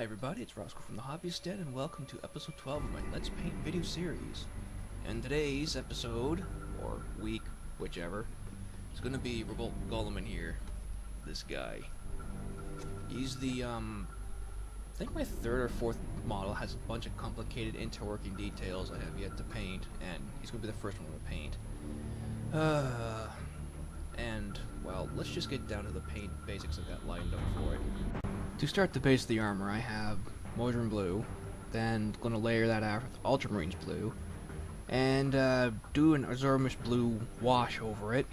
Hi everybody, it's Roscoe from the Hobbyist Den, and welcome to episode 12 of my Let's Paint video series. And today's episode, or week, whichever, is going to be Roboute Guilliman here. This guy. He's the, I think my third or fourth model has a bunch of complicated interworking details I have yet to paint, and he's going to be the first one to paint. And, well, let's just get down to the paint basics I've got lined up for it. To start the base of the armor, I have Modern Blue, then going to layer that out with Ultramarines Blue, and do an Azurmish Blue wash over it,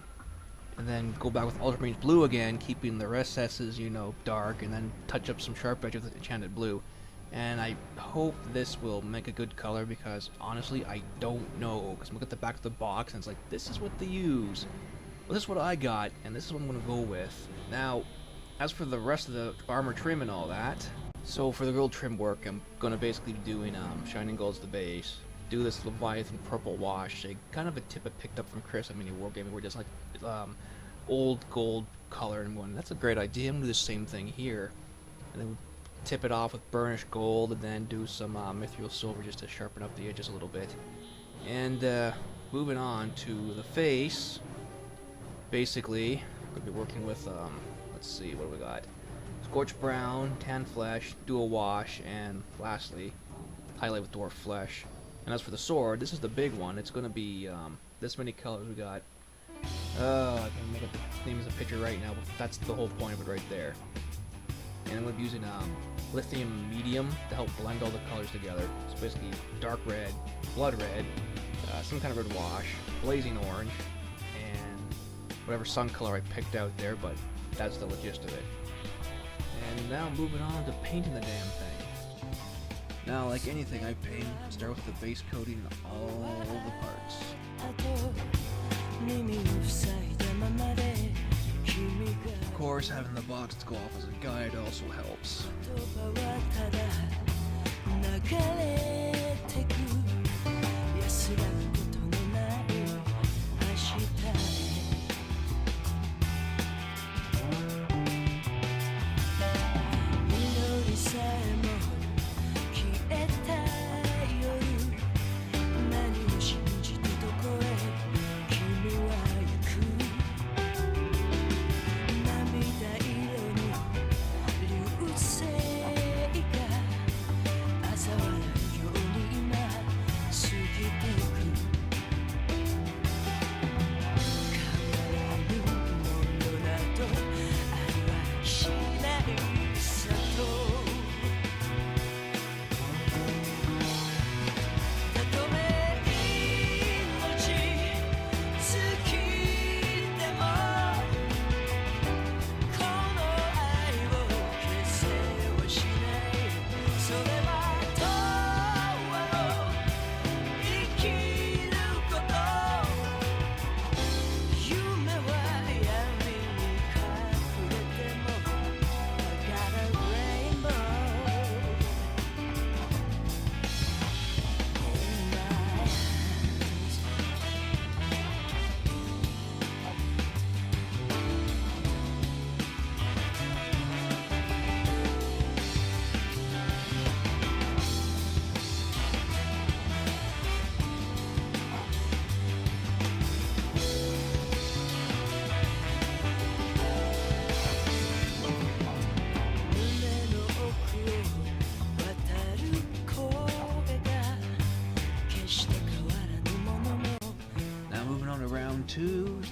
and then go back with Ultramarines Blue again, keeping the recesses, you know, dark, and then touch up some sharp edges with Enchanted Blue. And I hope this will make a good color, because honestly, I don't know, because look at the back of the box, and it's like, this is what they use. Well, this is what I got, and this is what I'm going to go with. Now, as for the rest of the armor trim and all that, so for the gold trim work, I'm going to basically be doing Shining Gold's the base, do this Leviathan purple wash, kind of a tip I picked up from Chris at Mini Wargaming, where just like old gold color, and going, that's a great idea, I'm going to do the same thing here. And then tip it off with burnished gold, and then do some mithril silver just to sharpen up the edges a little bit. And moving on to the face, basically, I'm going to be working with let's see, what do we got? Scorched brown, tan flesh, do a wash, and lastly, highlight with dwarf flesh. And as for the sword, this is the big one. It's going to be this many colors we got. I can make up the name as a picture right now, but that's the whole point of it right there. And I'm going to be using lithium medium to help blend all the colors together. It's basically dark red, blood red, some kind of red wash, blazing orange, and whatever sun color I picked out there, but that's the gist of it. And now moving on to painting the damn thing. Now, like anything I paint, start with the base coating and all the parts. Of course, having the box to go off as a guide also helps.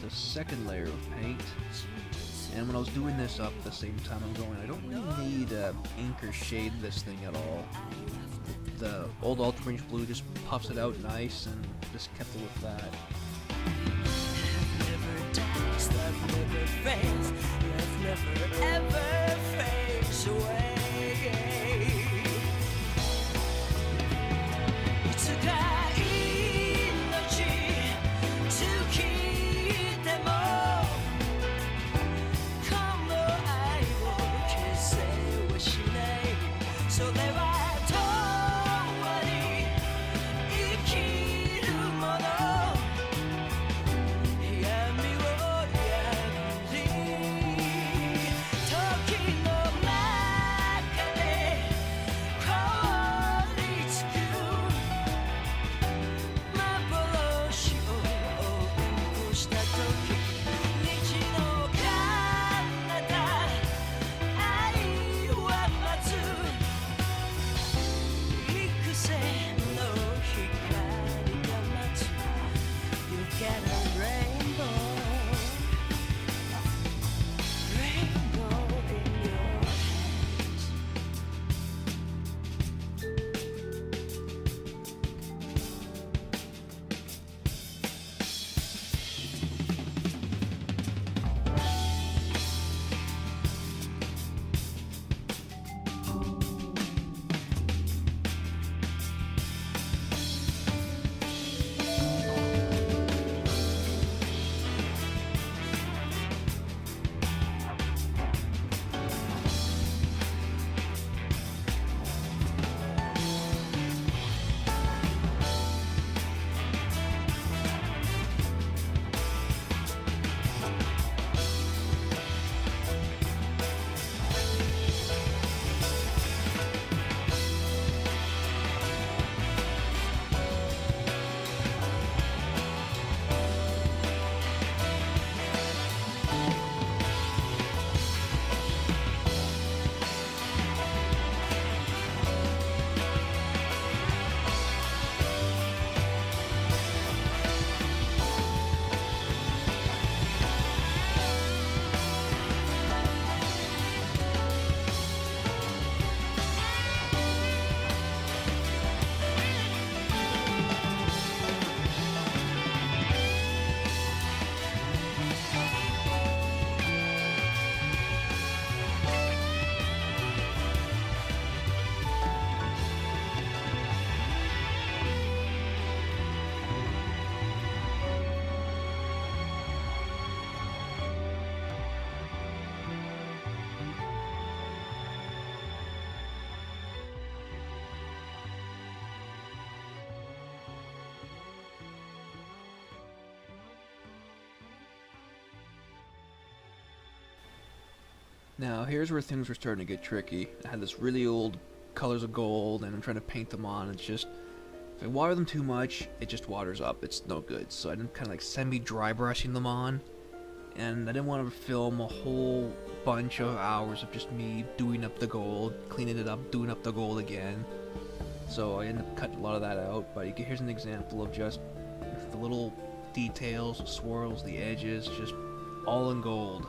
The second layer of paint, and when I was doing this up at the same time, I'm going, I don't really need ink or shade this thing at all. The old Ultramarines Blue just puffs it out nice, and just kept it with that. get a rainbow, rainbow in your hands. Now, here's where things were starting to get tricky. I had this really old colors of gold, and I'm trying to paint them on. It's just, if I water them too much, it just waters up. It's no good. So I didn't kind of like semi-dry brushing them on. And I didn't want to film a whole bunch of hours of just me doing up the gold, cleaning it up, doing up the gold again. So I ended up cutting a lot of that out. But here's an example of just the little details, swirls, the edges, just all in gold.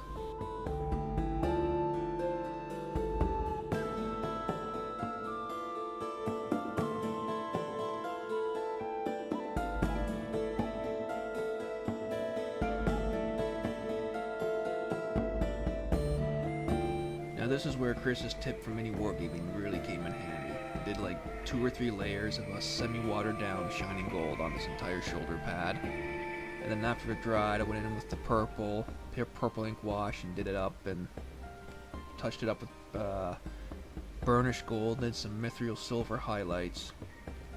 Now this is where Chris's tip for mini wargaming really came in handy. I did like 2 or 3 layers of a semi-watered down shining gold on this entire shoulder pad. And then after it dried, I went in with the purple ink wash and did it up and touched it up with burnished gold, did some mithril silver highlights.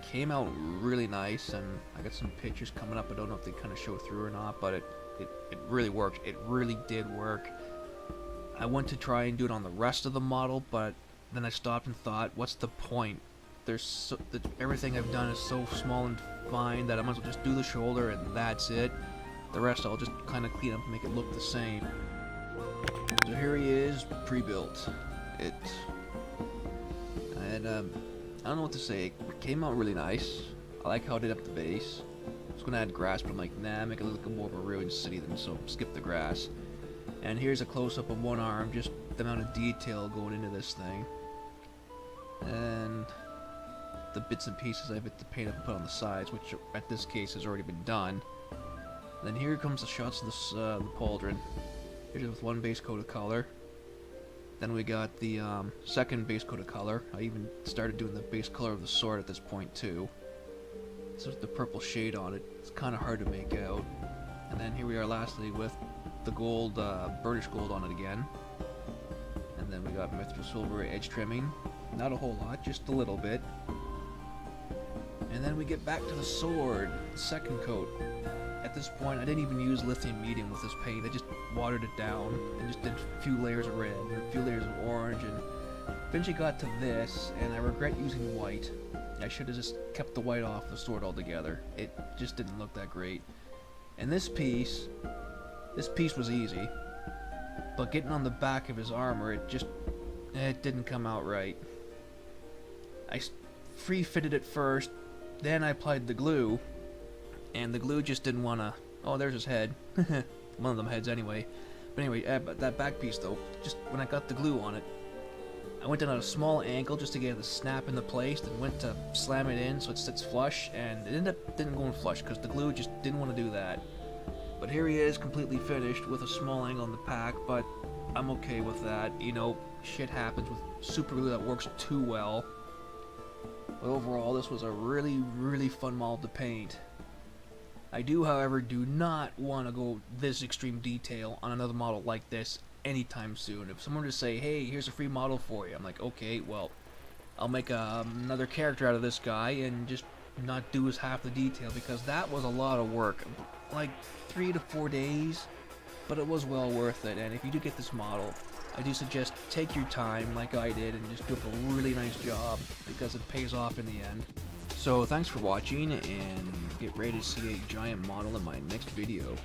Came out really nice, and I got some pictures coming up. I don't know if they kind of show through or not, but it really worked. It really did work. I went to try and do it on the rest of the model, but then I stopped and thought, what's the point? Everything I've done is so small and fine that I might as well just do the shoulder and that's it. The rest I'll just kind of clean up and make it look the same. So here he is, pre-built. I don't know what to say. It came out really nice. I like how I did up the base. I was gonna add grass, but I'm like, nah, make it look more of a ruined city than so skip the grass. And here's a close-up of one arm, just the amount of detail going into this thing. And the bits and pieces I have to paint up and put on the sides, which at this case has already been done. And then here comes the shots of the pauldron. Here's with one base coat of color. Then we got the second base coat of color. I even started doing the base color of the sword at this point too. This is the purple shade on it. It's kind of hard to make out. And then here we are lastly with the gold, burnished gold on it again. And then we got mithril silver edge trimming. Not a whole lot, just a little bit. And then we get back to the sword, second coat. At this point, I didn't even use lithium medium with this paint. I just watered it down and just did a few layers of red and a few layers of orange, and eventually got to this, and I regret using white. I should have just kept the white off the sword altogether. It just didn't look that great. And this piece was easy, but getting on the back of his armor, it didn't come out right. I free fitted it first, then I applied the glue, and the glue just didn't want to Oh, there's his head. One of them heads anyway. But anyway, but that back piece though, just when I got the glue on it, I went down at a small angle just to get it to snap into place, then went to slam it in so it sits flush, and it didn't go in flush because the glue just didn't want to do that. But here he is, completely finished with a small angle on the pack, but I'm okay with that. You know, shit happens with super glue that works too well. But overall, this was a really, really fun model to paint. I do, however, do not want to go this extreme detail on another model like this anytime soon. If someone were to say, hey, here's a free model for you, I'm like, okay, well, I'll make another character out of this guy and just not do as half the detail, because that was a lot of work. Like 3 to 4 days, but it was well worth it. And if you do get this model, I do suggest take your time like I did and just do a really nice job, because it pays off in the end. So thanks for watching, and get ready to see a giant model in my next video.